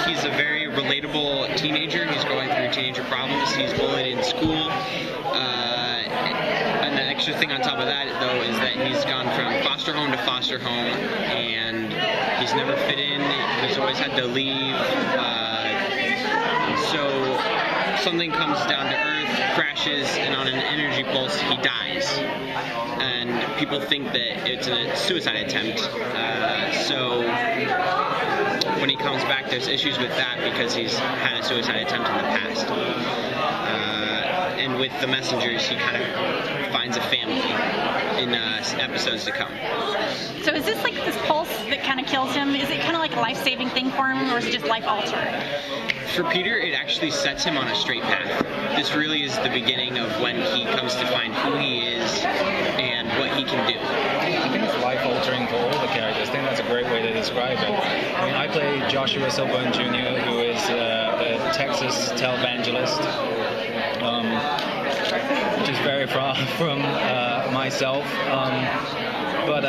he's a very relatable teenager. He's going through teenager problems. He's bullied in school. And the extra thing on top of that, though, is that he's gone from foster home to foster home, and he's never fit in. He's always had to leave. So something comes down to earth, crashes, and on an energy pulse, he dies. And people think that it's a suicide attempt. So when he comes back, there's issues with that because he's had a suicide attempt in the past. And with the messengers, he kind of finds a family in episodes to come. So is this like this pulse that kind of kills him? Is it kind of like a life-saving thing for him, or is it just life-altering? For Peter, it actually sets him on a straight path. This really is the beginning of when he comes to find who he is and what he can do. I think it's life-altering for all the characters. I think that's a great way to describe it. I mean, I play Joshua Silburn Jr., who is a Texas televangelist, which is very far from myself. But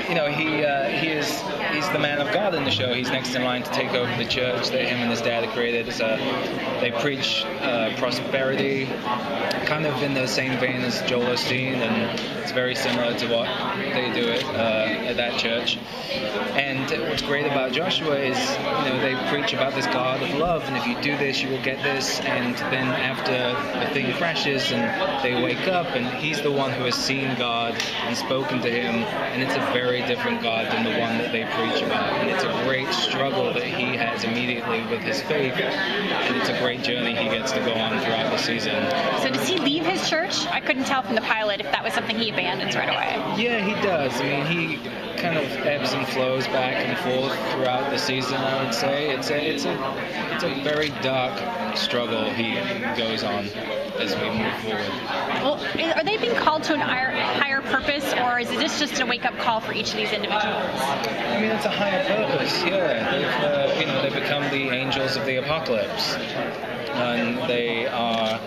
you know, he's the man of God in the show. He's next in line to take over the church that him and his dad had created. They preach prosperity, kind of in the same vein as Joel Osteen, and it's very similar to what they do at that church. And what's great about Joshua is, you know, they preach about this God of love, and if you do this, you will get this. And then after the thing crashes and they wake up, and he's the one who has seen God and spoken to him, and it's a very different God than the one that they preach about. And it's a great struggle that he has immediately with his faith, and it's a great journey he gets to go on throughout the season. So does he leave his church? I couldn't tell from the pilot if that was something he abandons right away. Yeah, he does. I mean, he kind of ebbs and flows back and forth throughout the season, I would say. It's a very dark struggle he goes on as we move forward. Well, are they being called to a higher purpose, or is this just a wake-up call for each of these individuals? I mean, it's a higher purpose, yeah. They've become the angels of the apocalypse. And they are,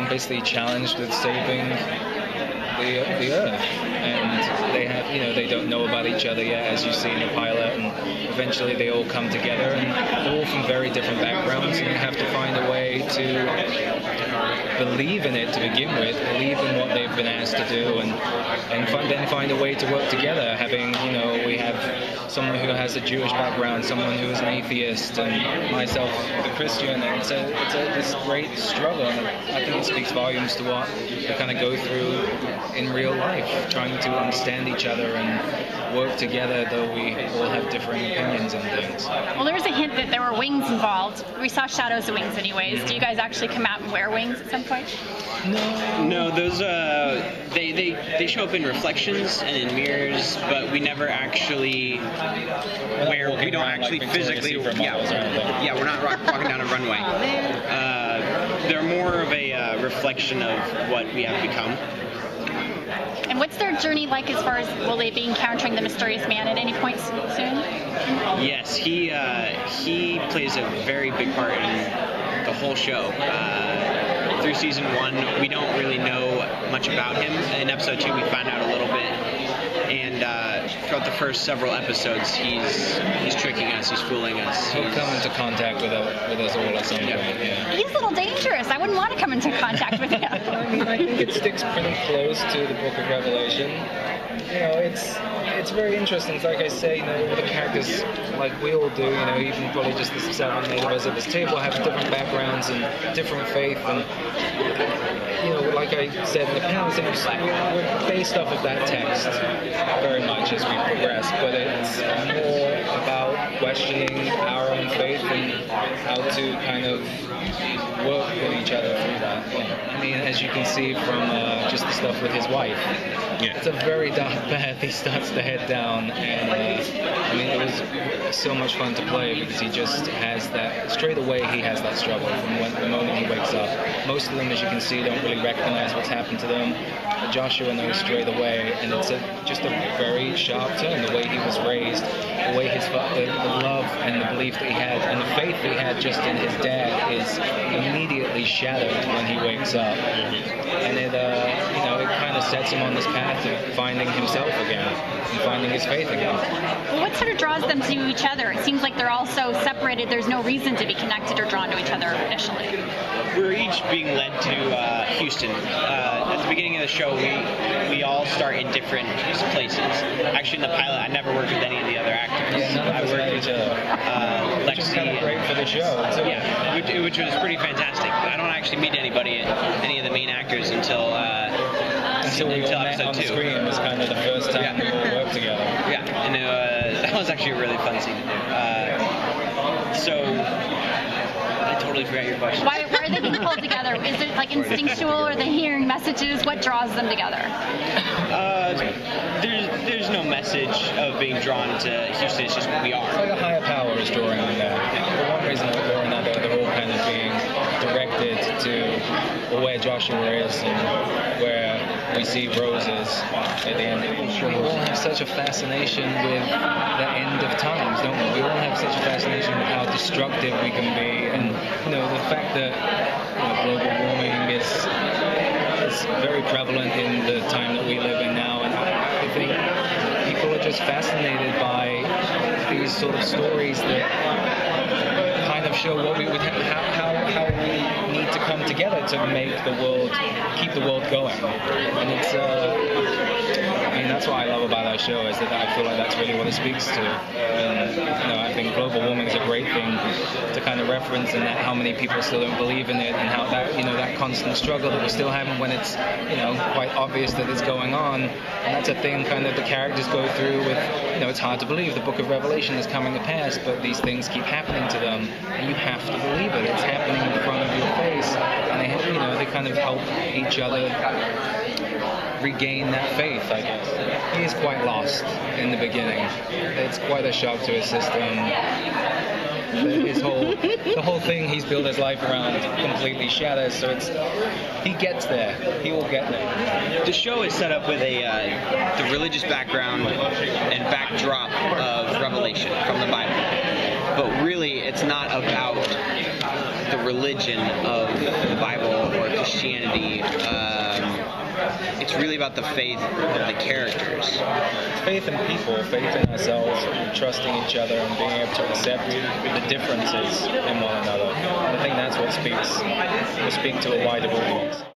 basically challenged with saving the earth. And they have, they don't know about each other yet, as you see in the pilot, and eventually they all come together, and they're all from very different backgrounds, and you have to find a way to believe in it to begin with, believe in what they've been asked to do, and then find a way to work together. Having, we have someone who has a Jewish background, someone who is an atheist, and myself, the Christian. It's this great struggle, and I think it speaks volumes to what we kind of go through in real life, trying to understand each other and work together, though we all have differing opinions on things. Well, there was a hint that there were wings involved. We saw shadows of wings anyways. Do you guys actually come out and wear wings at some point? No, those they show up in reflections and in mirrors, but we never actually we don't actually physically we're not walking down a runway. They're more of a reflection of what we have become. And what's their journey like as far as, will they be encountering the mysterious man at any point soon? Yes, he plays a very big part in the whole show. Through season 1, we don't really know much about him. In episode 2, we find out a little bit. And throughout the first several episodes, he's tricking us, he's fooling us. He'll come into contact with us all at some point, yeah. He's a little dangerous. I wouldn't want to come into contact with him. I think it sticks pretty close to the Book of Revelation. It's very interesting. Like I say, all the characters, like we all do, even probably just the 7 8 of us at this table have different backgrounds and different faith, and like I said in the panels, we're based off of that text very much as we progress, but it's more about questioning our own faith and how to kind of work with each other through that. I mean, as you can see from just the stuff with his wife, it's a very dark path he starts to head down, and it was so much fun to play because he just has that, straight away he has that struggle from the moment he wakes up. Most of them, as you can see, don't really recognize what's happened to them, but Joshua knows straight away, and it's just a very sharp turn, the way he was raised, the way the love and the belief that he had and the faith that he had just in his dad is immediately shattered when he wakes up, and it kind kind of sets him on this path of finding himself again and finding his faith again. Well, what sort of draws them to each other? It seems like they're all so separated. There's no reason to be connected or drawn to each other initially. We're each being led to Houston. At the beginning of the show, we all start in different places. Actually, in the pilot, I never worked with any of the other actors. Yeah, none of us met each other. Lexi. Which is kind of great for the show. Yeah, which was pretty fantastic. I don't actually meet anybody, any of the main actors until we all met episode on 2. the screen. It was kind of the first time we all worked together. Yeah, and that was actually a really fun scene to do. So I totally forgot your question. Why are they being pulled together? Is it like instinctual? Are they hearing messages? What draws them together? There's no message of being drawn to Houston. It's just we are. It's like a higher power is drawing them there. For one reason or another, they're all kind of being directed to where Joshua is and where we see roses at the end of the show. We all have such a fascination with the end of times, don't we? We all have such a fascination with how destructive we can be, and the fact that global warming is very prevalent in the time that we live in now, and I think people are just fascinated by these sort of stories that kind of show what we would have, how we need to come together to make the world, keep the world going. And it's, that's what I love about our show, is that I feel like that's really what it speaks to. And, I think global warming is a great thing to kind of reference, and that how many people still don't believe in it, and how that, that constant struggle that we're still having when it's, quite obvious that it's going on. And that's a thing kind of the characters go through with, it's hard to believe the book of Revelation is coming to pass, but these things keep happening to them, and you have to believe it. It's happening in front of your face, and they kind of help each other regain that faith, I guess. He is quite lost in the beginning. It's quite a shock to his system. The whole thing he's built his life around completely shatters, so he gets there. He will get there. The show is set up with the religious background and backdrop of Revelation from the Bible. But really, it's not about the religion of the Bible or Christianity. It's really about the faith of the characters. Faith in people, faith in ourselves, trusting each other, and being able to accept the differences in one another. I think that's what will speak to a wider audience.